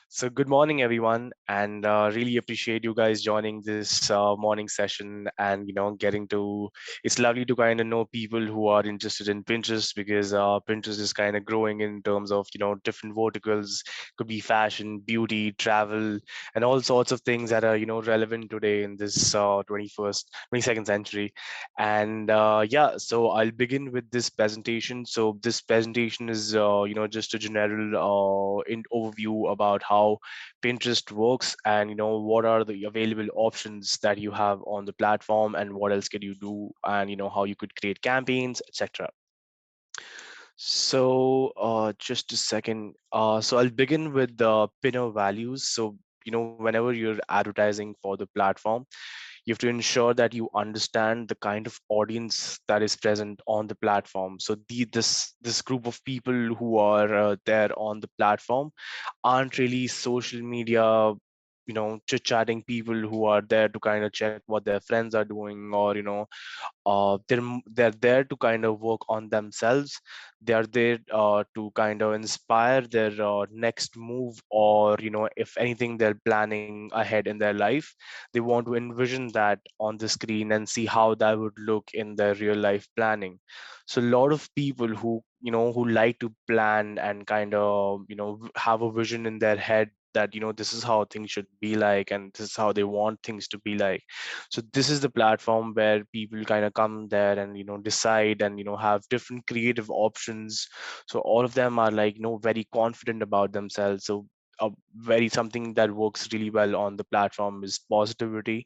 So good morning, everyone, and really appreciate you guys joining this morning session. And getting to it's lovely to kind of know people who are interested in Pinterest because Pinterest is kind of growing in terms of different verticals. Could be fashion, beauty, travel, and all sorts of things that are relevant today in this 21st, 22nd century. And yeah, so I'll begin with this presentation. So this presentation is just a general overview about how Pinterest works and what are the available options that you have on the platform and what else can you do and how you could create campaigns, etc. So just a second. So I'll begin with the pinner values. So whenever you're advertising for the platform, you have to ensure that you understand the kind of audience that is present on the platform. So this group of people who are there on the platform aren't really social media chit-chatting people who are there to kind of check what their friends are doing, or they're there to kind of work on themselves. They are there to kind of inspire their next move, or if anything they're planning ahead in their life, they want to envision that on the screen and see how that would look in their real life planning. So a lot of people who like to plan and kind of have a vision in their head that this is how things should be like and this is how they want things to be like. So this is the platform where people kind of come there and decide and have different creative options. So all of them are like very confident about themselves. So very something that works really well on the platform is positivity,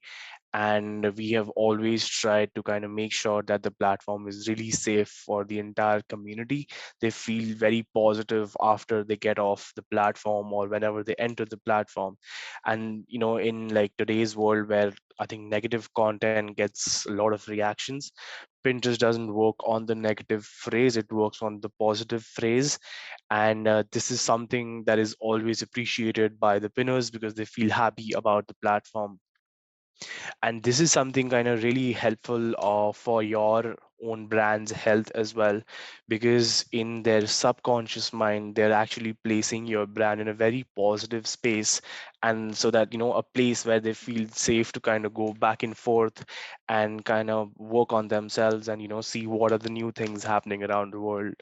and we have always tried to kind of make sure that the platform is really safe for the entire community. They feel very positive after they get off the platform or whenever they enter the platform. And in like today's world where I think negative content gets a lot of reactions, Pinterest doesn't work on the negative phrase, it works on the positive phrase. And this is something that is always appreciated by the pinners because they feel happy about the platform. And this is something kind of really helpful for your own brand's health as well, because in their subconscious mind they're actually placing your brand in a very positive space, and so that a place where they feel safe to kind of go back and forth and kind of work on themselves and see what are the new things happening around the world.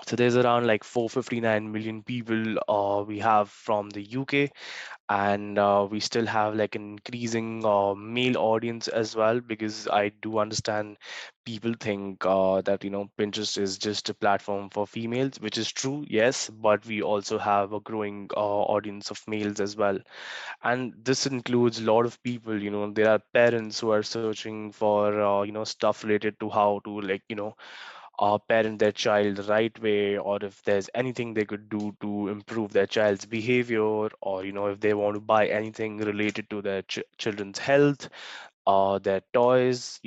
So there's around like 459 million people we have from the UK, and we still have like an increasing male audience as well, because I do understand people think that Pinterest is just a platform for females, which is true, yes, but we also have a growing audience of males as well. And this includes a lot of people. There are parents who are searching for stuff related to how to like parent their child the right way, or if there's anything they could do to improve their child's behavior, or if they want to buy anything related to their children's health, their toys,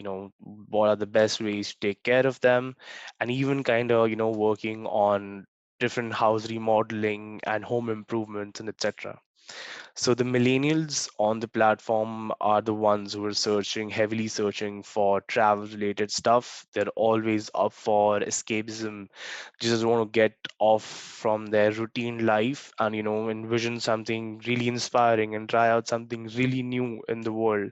what are the best ways to take care of them, and even kind of working on different house remodeling and home improvements and etc. So the millennials on the platform are the ones who are heavily searching for travel related stuff. They're always up for escapism, just want to get off from their routine life and envision something really inspiring and try out something really new in the world,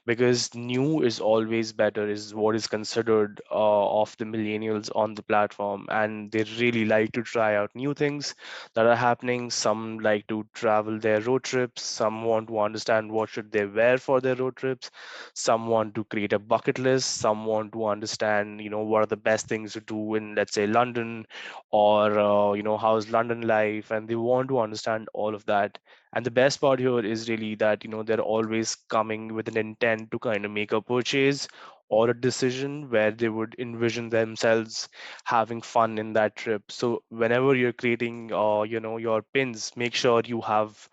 because new is always better is what is considered of the millennials on the platform, and they really like to try out new things that are happening. Some like to travel their road trips, some want to understand what should they wear for their road trips, some want to create a bucket list, some want to understand what are the best things to do in, let's say, London, or how's London life, and they want to understand all of that. And the best part here is really that they're always coming with an intent to kind of make a purchase or a decision where they would envision themselves having fun in that trip. So whenever you're creating your pins, make sure you have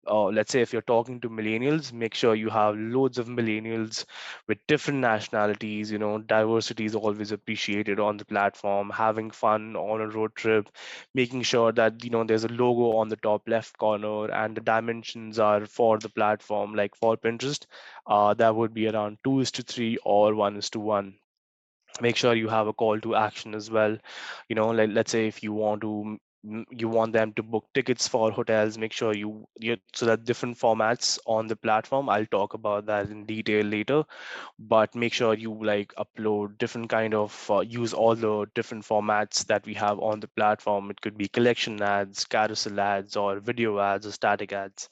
let's say if you're talking to millennials, make sure you have loads of millennials with different nationalities. Diversity is always appreciated on the platform. Having fun on a road trip, making sure that there's a logo on the top left corner and the dimensions are for the platform, like for Pinterest, that would be around 2:3 or 1:1. Make sure you have a call to action as well. Like let's say if you want to you want them to book tickets for hotels, make sure you so that different formats on the platform. I'll talk about that in detail later, but make sure you like upload different kind of use all the different formats that we have on the platform. It could be collection ads, carousel ads, or video ads, or static ads.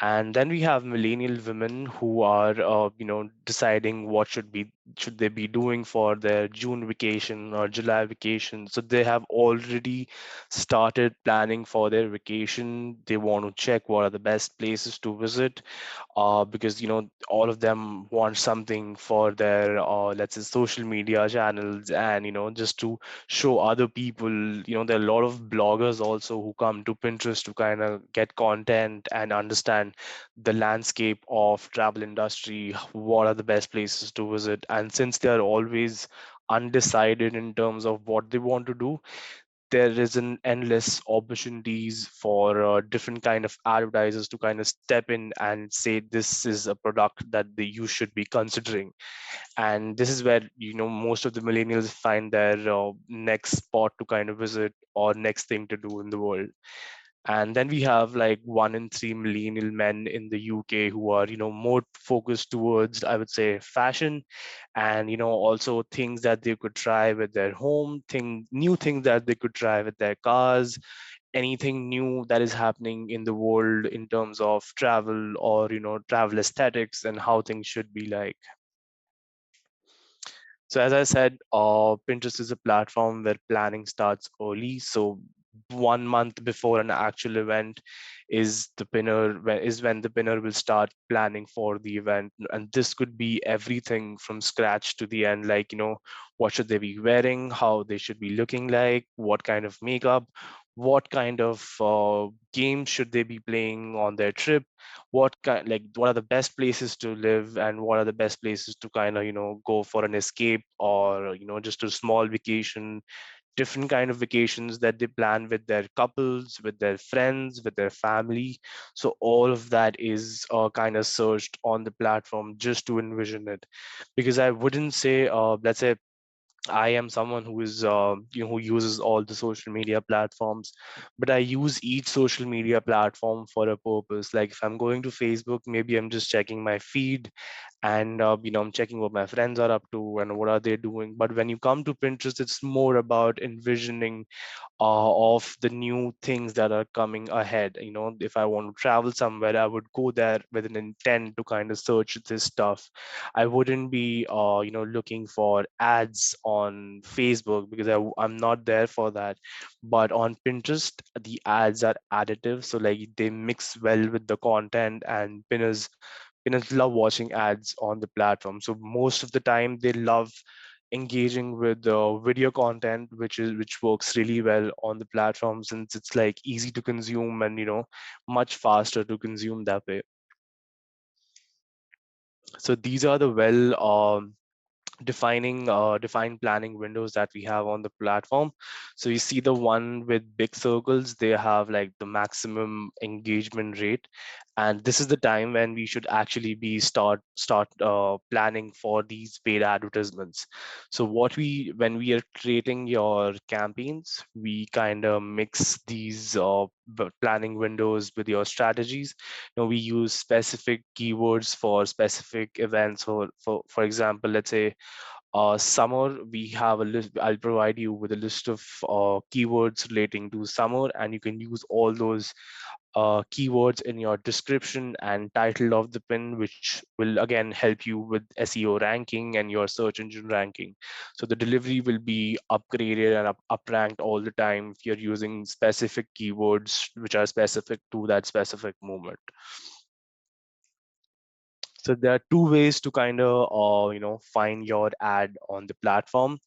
And then we have millennial women who are deciding what should they be doing for their June vacation or July vacation. So they have already started planning for their vacation. They want to check what are the best places to visit, because all of them want something for their let's say social media channels, and just to show other people. There are a lot of bloggers also who come to Pinterest to kind of get content and understand the landscape of travel industry, what are the best places to visit. And since they are always undecided in terms of what they want to do, there is an endless opportunities for different kind of advertisers to kind of step in and say this is a product that you should be considering. And this is where most of the millennials find their next spot to kind of visit or next thing to do in the world. And then we have like 1 in 3 millennial men in the UK who are more focused towards, I would say, fashion, and also things that they could try with their home new things that they could try with their cars, anything new that is happening in the world in terms of travel or travel aesthetics and how things should be like. So as I said, Pinterest is a platform where planning starts early. So 1 month before an actual event is when the pinner will start planning for the event. And this could be everything from scratch to the end, like what should they be wearing, how they should be looking like, what kind of makeup, what kind of games should they be playing on their trip, what are the best places to live, and what are the best places to kind of go for an escape or just a small vacation. Different kind of vacations that they plan with their couples, with their friends, with their family. So all of that is kind of searched on the platform just to envision it. Because I wouldn't say let's say I am someone who is, who uses all the social media platforms, but I use each social media platform for a purpose. Like if I'm going to Facebook, maybe I'm just checking my feed, and I'm checking what my friends are up to and what are they doing. But when you come to Pinterest, it's more about envisioning of the new things that are coming ahead. If I want to travel somewhere, I would go there with an intent to kind of search this stuff. I wouldn't be looking for ads on Facebook because I'm not there for that. But on Pinterest, the ads are additive, so like they mix well with the content, and pinners love watching ads on the platform. So most of the time they love engaging with video content, which works really well on the platform, since it's like easy to consume and much faster to consume that way. So these are the defined planning windows that we have on the platform. So you see the one with big circles, they have like the maximum engagement rate, and this is the time when we should actually be start planning for these paid advertisements. So when we are creating your campaigns, we kind of mix these planning windows with your strategies. We use specific keywords for specific events. For example, let's say summer, we have a list. I'll provide you with a list of keywords relating to summer, and you can use all those keywords in your description and title of the pin, which will again help you with SEO ranking and your search engine ranking. So the delivery will be upgraded and up ranked all the time if you're using specific keywords which are specific to that specific moment. So there are two ways to kind of find your ad on the platform.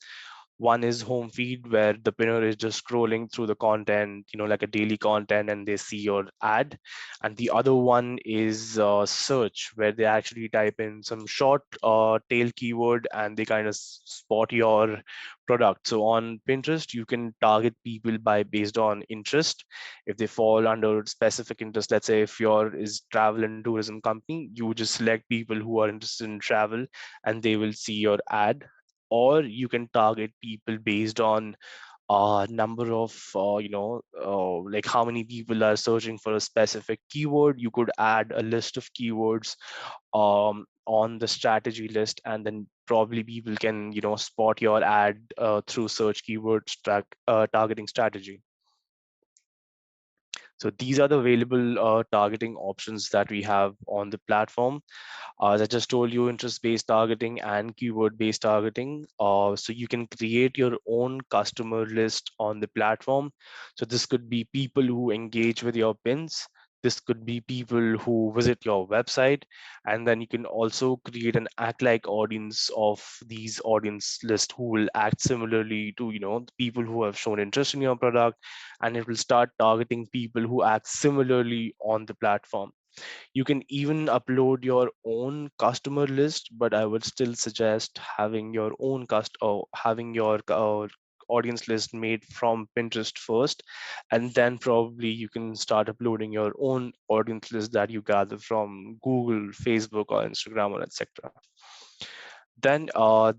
One is home feed, where the pinner is just scrolling through the content, like a daily content, and they see your ad. And the other one is search, where they actually type in some short tail keyword and they kind of spot your product. So on Pinterest, you can target people by based on interest. If they fall under specific interest, let's say if your is travel and tourism company, you would just select people who are interested in travel and they will see your ad. Or you can target people based on number of like how many people are searching for a specific keyword. You could add a list of keywords on the strategy list, and then probably people can spot your ad through search keywords targeting strategy. So these are the available targeting options that we have on the platform. As I just told you, interest-based targeting and keyword-based targeting. So you can create your own customer list on the platform. So this could be people who engage with your pins. This could be people who visit your website. And then you can also create an act like audience of these audience list who will act similarly to, the people who have shown interest in your product. And it will start targeting people who act similarly on the platform. You can even upload your own customer list, but I would still suggest having your own or having your audience list made from Pinterest first, and then probably you can start uploading your own audience list that you gather from Google, Facebook, or Instagram, or etc. Then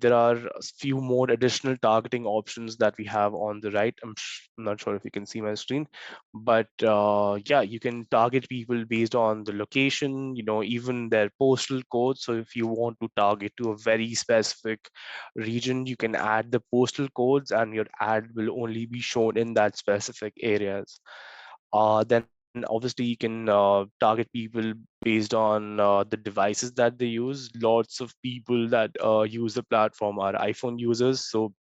there are a few more additional targeting options that we have on the right. I'm not sure if you can see my screen, but yeah, you can target people based on the location, even their postal code. So if you want to target to a very specific region, you can add the postal codes and your ad will only be shown in that specific areas. Then obviously you can target people based on the devices that they use. Lots of people that use the platform are iPhone users, so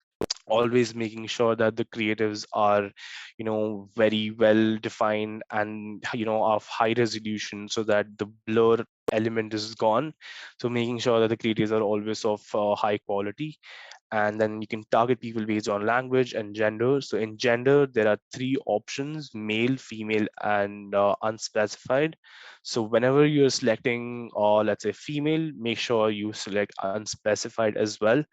always making sure that the creatives are very well defined and of high resolution so that the blur element is gone. So making sure that the creatives are always of high quality. And then you can target people based on language and gender. So in gender, there are three options: male, female, and unspecified. So whenever you're selecting, or let's say female, make sure you select unspecified as well,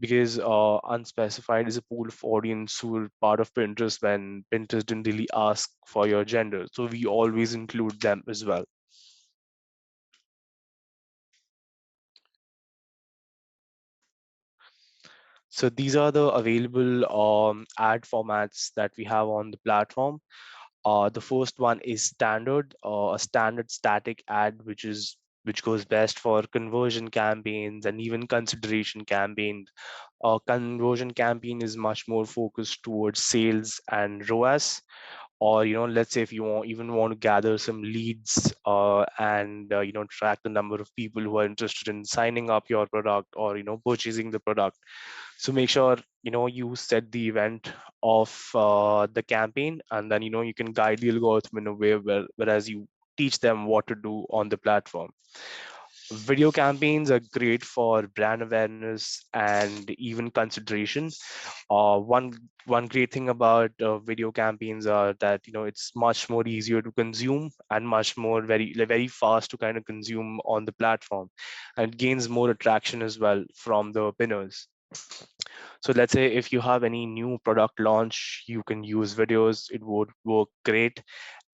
because unspecified is a pool of audience who are part of Pinterest when Pinterest didn't really ask for your gender. So we always include them as well. So these are the available ad formats that we have on the platform. The first one is standard, a standard static ad, which goes best for conversion campaigns and even consideration campaigns. A conversion campaign is much more focused towards sales and ROAS. Or let's say if you even want to gather some leads and track the number of people who are interested in signing up your product or purchasing the product. So make sure you set the event of the campaign, and then you can guide the algorithm in a way whereas you teach them what to do on the platform. Video campaigns are great for brand awareness and even consideration. One great thing about video campaigns are that it's much more easier to consume and much more very fast to kind of consume on the platform, and it gains more attraction as well from the pinners. So let's say if you have any new product launch, you can use videos. It would work great.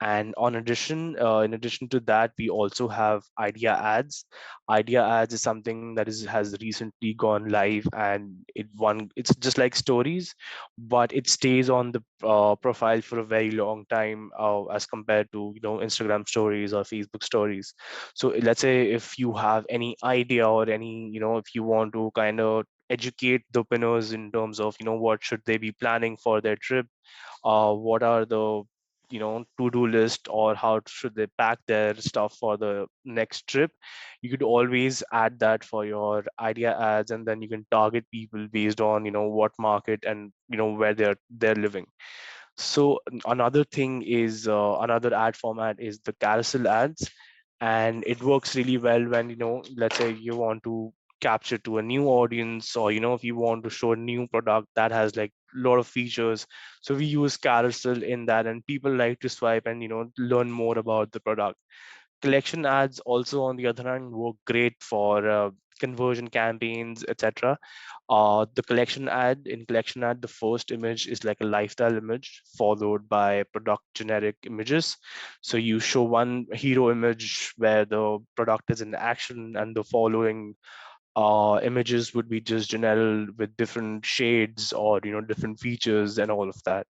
And in addition to that, we also have idea ads. Idea ads is something that has recently gone live, and it's just like stories, but it stays on the profile for a very long time as compared to Instagram stories or Facebook stories. So let's say if you have any idea or any if you want to kind of educate the pinners in terms of what should they be planning for their trip, what are the to-do list, or how should they pack their stuff for the next trip. You could always add that for your idea ads, and then you can target people based on what market and where they're living. So another thing is another ad format is the carousel ads, and it works really well when let's say you want to capture to a new audience, or if you want to show a new product that has like a lot of features. So we use carousel in that, and people like to swipe and learn more about the product. Collection ads also, on the other hand, work great for conversion campaigns, etc. The collection ad, the first image is like a lifestyle image followed by product generic images. So you show one hero image where the product is in action, and the following Images would be just general with different shades or different features and all of that.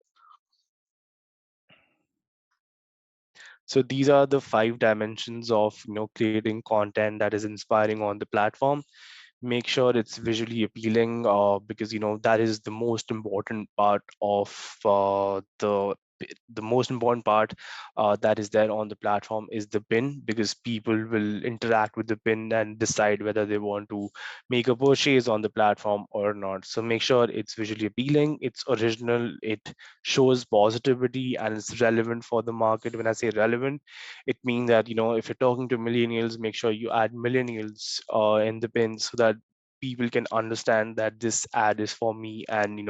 So these are the 5 dimensions of creating content that is inspiring on the platform. Make sure it's visually appealing, because that is the most important part of the most important part that is there on the platform is the pin, because people will interact with the pin and decide whether they want to make a purchase on the platform or not. So make sure it's visually appealing, it's original, it shows positivity, and it's relevant for the market. When I say relevant, it means that if you're talking to millennials, make sure you add millennials in the pin, so that people can understand that this ad is for me, and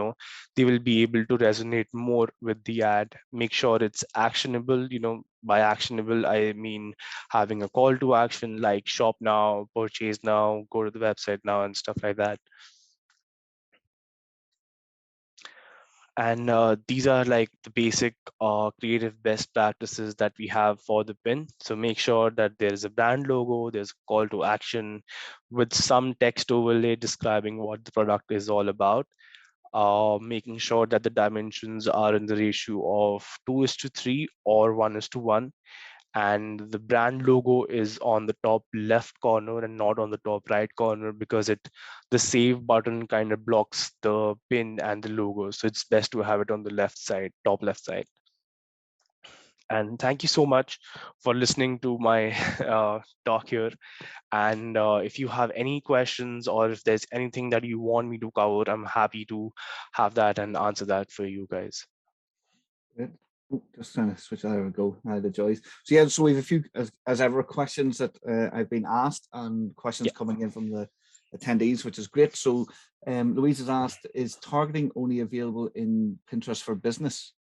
they will be able to resonate more with the ad. Make sure it's actionable. By actionable I mean having a call to action like shop now, purchase now, go to the website now, and stuff like that. And these are like the basic creative best practices that we have for the pin. So make sure that there is a brand logo, there's a call to action with some text overlay describing what the product is all about. Making sure that the dimensions are in the ratio of 2:3 or 1:1, and the brand logo is on the top left corner and not on the top right corner, because the save button kind of blocks the pin and the logo, so it's best to have it on the left side, top left side. And thank you so much for listening to my talk here. And if you have any questions, or if there's anything that you want me to cover, I'm happy to have that and answer that for you guys. Good. Oh, just trying to switch. There we go. The joys. So yeah, so we have a few, as ever, questions that I've been asked, and questions Yeah. coming in from the attendees, which is great. So Louise has asked, is targeting only available in Pinterest for business?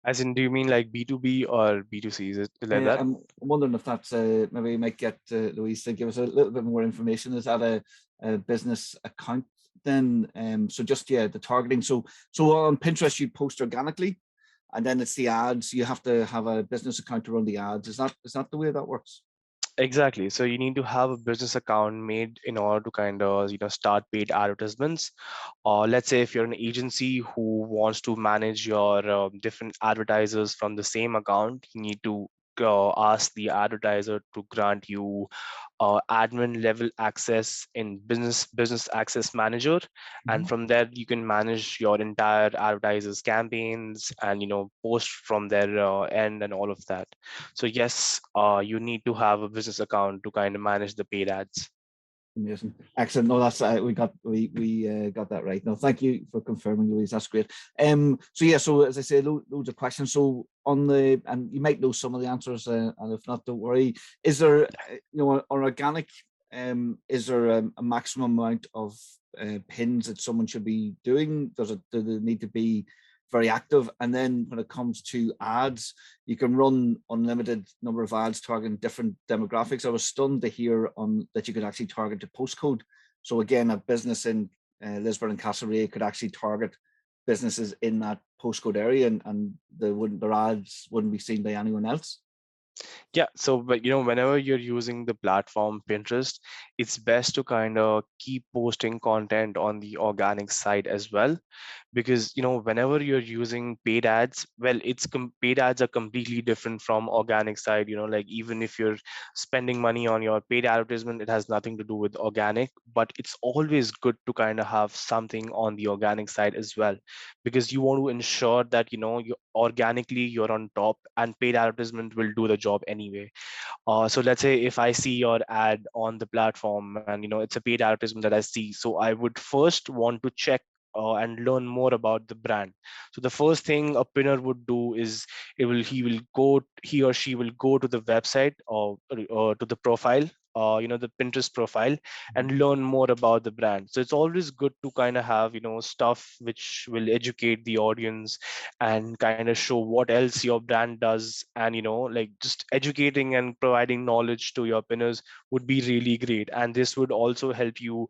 As in, do you mean like B2B or B2C? Is it like that? I'm wondering if that's maybe we might get Louise to give us a little bit more information. Is that a business account then? So just, yeah, the targeting. So on Pinterest you post organically, and then it's the ads. You have to have a business account to run the ads. Is that the way that works? Exactly. So you need to have a business account made in order to kind of start paid advertisements. Or let's say if you're an agency who wants to manage your different advertisers from the same account, you need to ask the advertiser to grant you admin level access in business access manager, and Mhm. from there you can manage your entire advertisers campaigns and post from their end and all of that. So yes, you need to have a business account to kind of manage the paid ads. Amazing, excellent. No, that's we got that right. No, thank you for confirming, Louise. That's great. So yeah, so as I say, loads of questions. So on the, and you might know some of the answers, and if not, don't worry. Is there, on organic, is there a maximum amount of pins that someone should be doing? Do they need to be very active? And then when it comes to ads, you can run unlimited number of ads targeting different demographics. I was stunned to hear on that you could actually target the postcode. So again, a business in Lisburn and Castlereagh could actually target businesses in that postcode area, and their ads wouldn't be seen by anyone else. Yeah, so but whenever you're using the platform Pinterest, it's best to kind of keep posting content on the organic side as well, because whenever you're using paid ads, well, paid ads are completely different from organic side. Like even if you're spending money on your paid advertisement, it has nothing to do with organic, but it's always good to kind of have something on the organic side as well, because you want to ensure that you organically you're on top, and paid advertisement will do the job anyway. So let's say if I see your ad on the platform, and it's a paid advertisement that I see, so I would first want to check and learn more about the brand. So the first thing a pinner would do is he or she will go to the website, or to the profile, the Pinterest profile, and learn more about the brand. So it's always good to kind of have stuff which will educate the audience and kind of show what else your brand does, and like just educating and providing knowledge to your pinners would be really great. And this would also help you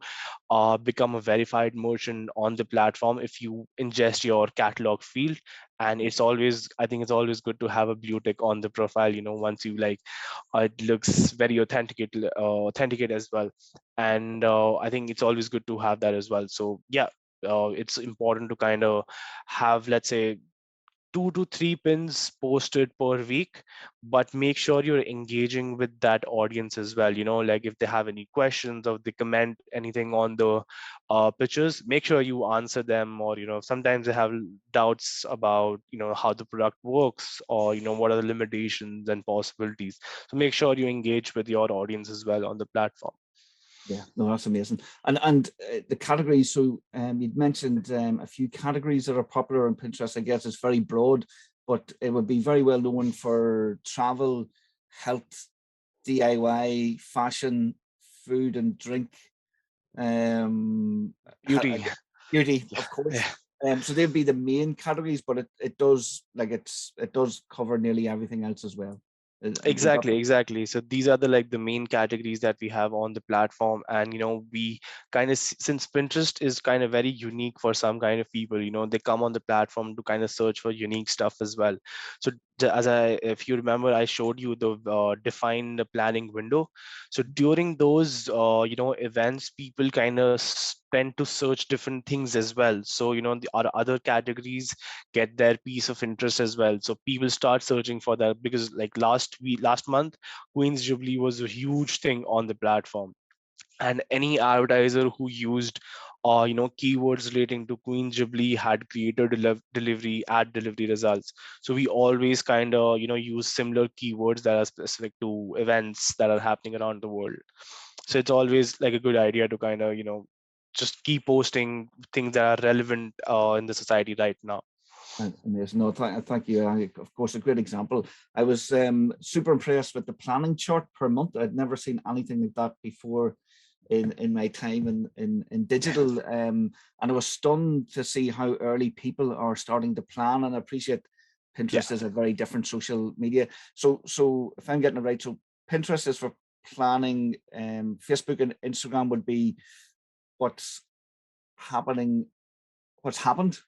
become a verified merchant on the platform if you ingest your catalog field And it's always, I think it's always good to have a blue tick on the profile, once you like, it looks very authenticate as well. And I think it's always good to have that as well. So yeah, it's important to kind of have, let's say, 2 to 3 pins posted per week, but make sure you're engaging with that audience as well. Like if they have any questions or they comment anything on the pictures, make sure you answer them. Or sometimes they have doubts about how the product works, or what are the limitations and possibilities. So make sure you engage with your audience as well on the platform. Yeah, no, that's amazing. And the categories. So you'd mentioned a few categories that are popular on Pinterest. I guess it's very broad, but it would be very well known for travel, health, DIY, fashion, food and drink, um, Beauty. beauty, Yeah. of course. Yeah. So they'd be the main categories, but it does it does cover nearly everything else as well. Would that Exactly, exactly. So these are the like the main categories that we have on the platform. And we kind of, since Pinterest is kind of very unique for some kind of people, they come on the platform to kind of search for unique stuff as well. So if you remember, I showed you the defined planning window. So during those events, people kind of tend to search different things as well. So the our other categories get their piece of interest as well. So people start searching for that, because like last month, Queen's Jubilee was a huge thing on the platform. And any advertiser who used keywords relating to Queen Jubilee had created delivery ad delivery results. So we always kind of use similar keywords that are specific to events that are happening around the world. So it's always like a good idea to kind of just keep posting things that are relevant in the society right now. amazing? No, thank you. Of course, a great example. I was super impressed with the planning chart per month. I'd never seen anything like that before in my time in digital, and I was stunned to see how early people are starting to plan. And I appreciate Yeah. Pinterest is a very different social media. So if I'm getting it right, so Pinterest is for planning. Facebook and Instagram would be what's happening, what's happened,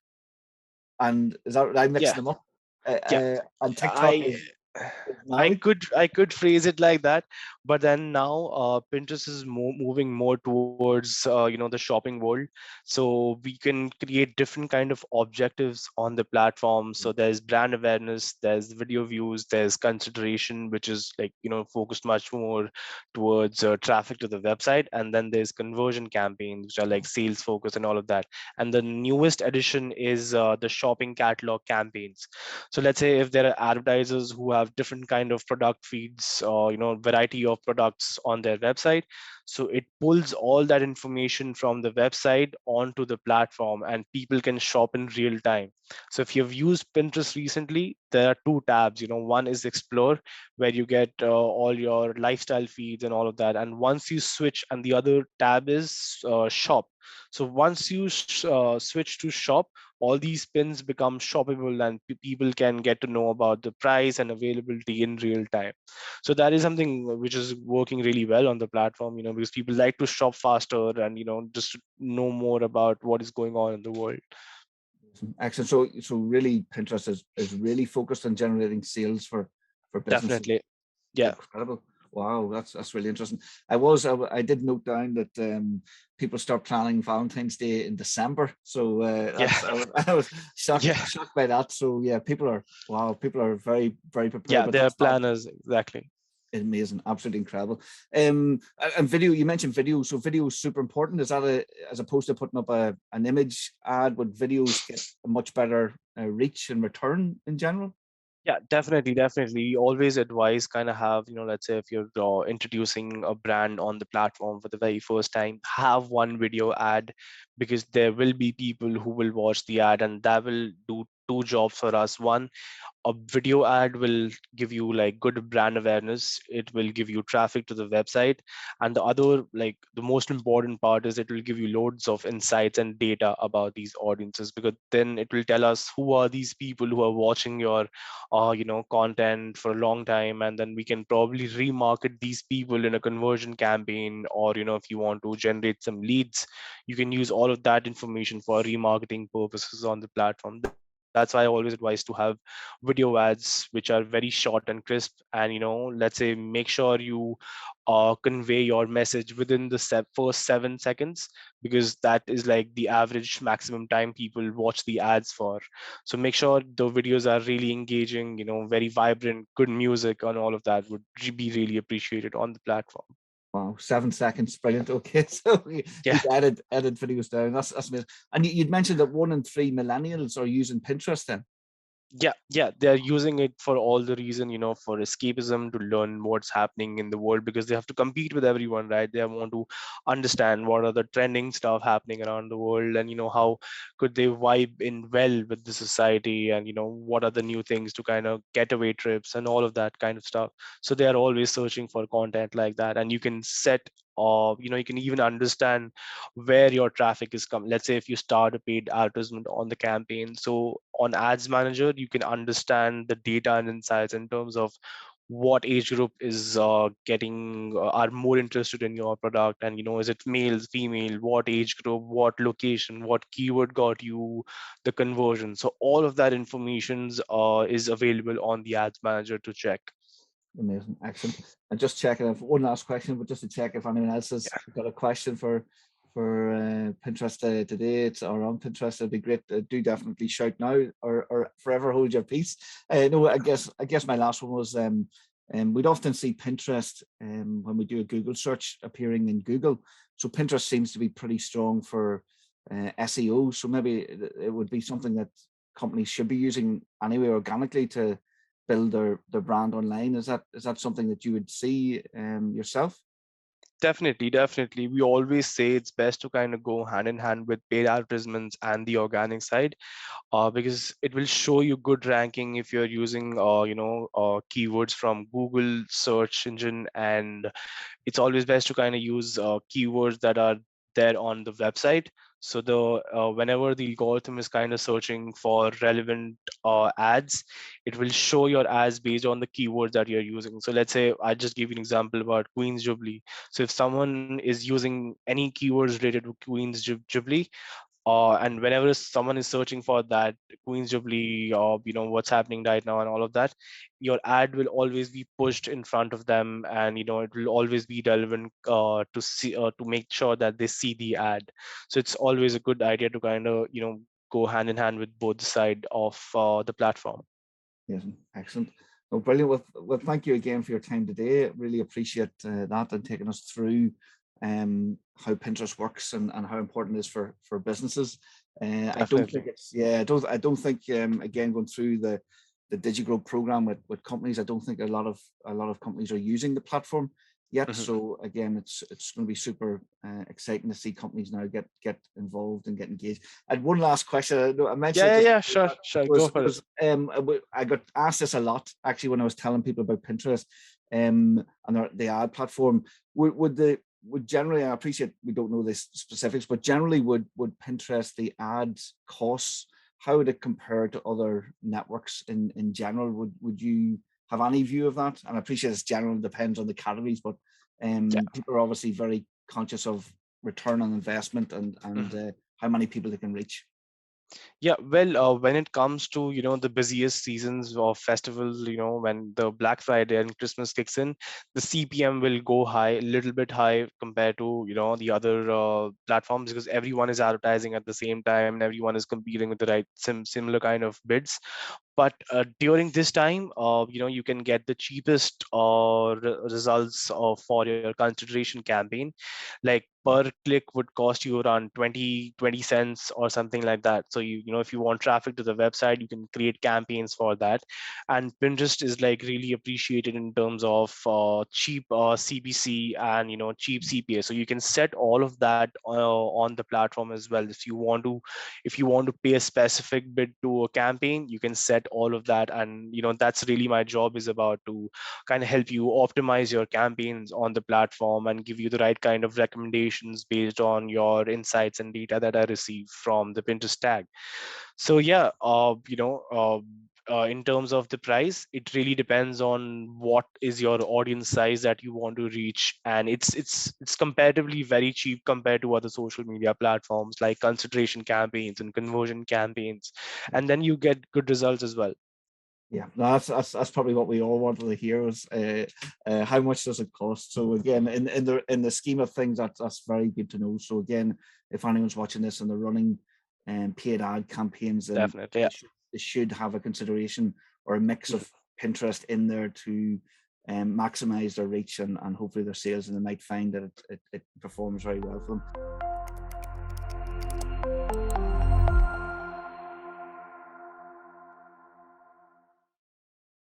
and is that, I'm mixing Yeah. them up? Yeah. And TikTok I is I now. could I could phrase it like that, but then now Pinterest is moving more towards the shopping world. So we can create different kind of objectives on the platform. So there's brand awareness, there's video views, there's consideration, which is like focused much more towards traffic to the website, and then there's conversion campaigns, which are like sales focus and all of that. And the newest addition is the shopping catalog campaigns. So let's say if there are advertisers who have different kind of product feeds, or variety of products on their website, so it pulls all that information from the website onto the platform, and people can shop in real time. So if you've used Pinterest recently, there are two tabs. One is Explore, where you get all your lifestyle feeds and all of that, and once you switch, and the other tab is Shop. So once you switch to Shop, all these pins become shoppable, and people can get to know about the price and availability in real time. So that is something which is working really well on the platform, because people like to shop faster, and just to know more about what is going on in the world. Excellent. So really, Pinterest is really focused on generating sales for businesses. Definitely. Yeah. Incredible. Wow, that's really interesting. I did note down that people start planning Valentine's Day in December. So Yeah. I was shocked Yeah. shocked by that. So yeah, people are very prepared. Yeah, But they're that's not planners, exactly. amazing, absolutely incredible. And video, you mentioned video, so video is super important. Is that as opposed to putting up an image ad, would videos get a much better reach and return in general? Yeah, definitely, definitely. We always advise kind of have, let's say if you're introducing a brand on the platform for the very first time, have one video ad, because there will be people who will watch the ad, and that will do two jobs for us. One, a video ad will give you like good brand awareness, it will give you traffic to the website. And the other, like the most important part, is it will give you loads of insights and data about these audiences, because then it will tell us who are these people who are watching your content for a long time, and then we can probably remarket these people in a conversion campaign. Or if you want to generate some leads, you can use all of that information for remarketing purposes on the platform. that's why I always advise to have video ads which are very short and crisp, and let's say make sure you convey your message within the first 7 seconds, because that is like the average maximum time people watch the ads for. So make sure the videos are really engaging, very vibrant, good music, and all of that would be really appreciated on the platform. Wow, 7 seconds, brilliant. Okay, so Yeah. you've added videos down. That's amazing. And you'd mentioned that 1 in 3 millennials are using Pinterest. Then Yeah, they're using it for all the reason, for escapism, to learn what's happening in the world, because they have to compete with everyone, right? They want to understand what are the trending stuff happening around the world, and how could they vibe in well with the society, and what are the new things to kind of getaway trips and all of that kind of stuff. So they are always searching for content like that, and you can set you can even understand where your traffic is coming. Let's say if you start a paid advertisement on the campaign, so on ads manager you can understand the data and insights in terms of what age group is getting are more interested in your product, and is it males, female, what age group, what location, what keyword got you the conversion. So all of that information is available on the ads manager to check. amazing, excellent. And just checking if one last question, but just to check if anyone else has Yeah, got a question for Pinterest today, it's or on Pinterest, it'd be great. Do definitely shout now, or forever hold your peace. No, I guess my last one was we'd often see Pinterest when we do a Google search appearing in Google. So Pinterest seems to be pretty strong for SEO. So maybe it would be something that companies should be using anyway organically to build their brand online. Is that something that you would see yourself? definitely. We always say it's best to kind of go hand in hand with paid advertisements and the organic side, because it will show you good ranking if you're using keywords from Google search engine, and it's always best to kind of use keywords that are there on the website. So the whenever the algorithm is kind of searching for relevant ads, it will show your ads based on the keywords that you're using. So let's say I just give you an example about Queen's Jubilee. So if someone is using any keywords related to Queen's Jubilee, and whenever someone is searching for that Queen's Jubilee, or what's happening right now and all of that, your ad will always be pushed in front of them, and it will always be relevant to see, to make sure that they see the ad. So it's always a good idea to kind of go hand in hand with both the side of the platform. Yes, excellent. Oh, brilliant. Well, thank you again for your time today. Really appreciate that and taking us through how Pinterest works and how important it is for businesses. I don't think Definitely. I don't think again going through the DigiGrow program with companies, I don't think a lot of companies are using the platform yet. Mhm. So again, it's going to be super exciting to see companies now get involved and get engaged. And one last question, I mentioned it Yeah, just yeah, sure, go for it. was I got asked this a lot actually when I was telling people about Pinterest and the ad platform. Would generally, I appreciate we don't know the specifics, but generally would Pinterest, the ads costs, how would it compare to other networks in general? Would you have any view of that? And I appreciate it's general, depends on the categories, but people are obviously very conscious of return on investment and Yeah. how many people they can reach. Yeah, well, when it comes to the busiest seasons of festivals, when the Black Friday and Christmas kicks in, the CPM will go high, a little bit high compared to the other platforms, because everyone is advertising at the same time and everyone is competing with the right similar kind of bids. But during this time, you can get the cheapest results for your consideration campaign. Like per click would cost you around 20 cents or something like that. So if you want traffic to the website, you can create campaigns for that. And Pinterest is like really appreciated in terms of cheap CPC and cheap CPA. So you can set all of that on the platform as well. If you want to pay a specific bid to a campaign, you can set all of that. And that's really my job is about, to kind of help you optimize your campaigns on the platform and give you the right kind of recommendations based on your insights and data that I receive from the Pinterest tag. So yeah, in terms of the price, it really depends on what is your audience size that you want to reach, and it's comparatively very cheap compared to other social media platforms like consideration campaigns and conversion campaigns, and then you get good results as well. Yeah, no, that's probably what we all wanted to hear was how much does it cost. So again, in the scheme of things, that's very good to know. So again, if anyone's watching this and they're running paid ad campaigns, then Definitely, yeah. they should have a consideration or a mix of Pinterest in there to maximize their reach and hopefully their sales, and they might find that it performs very well for them.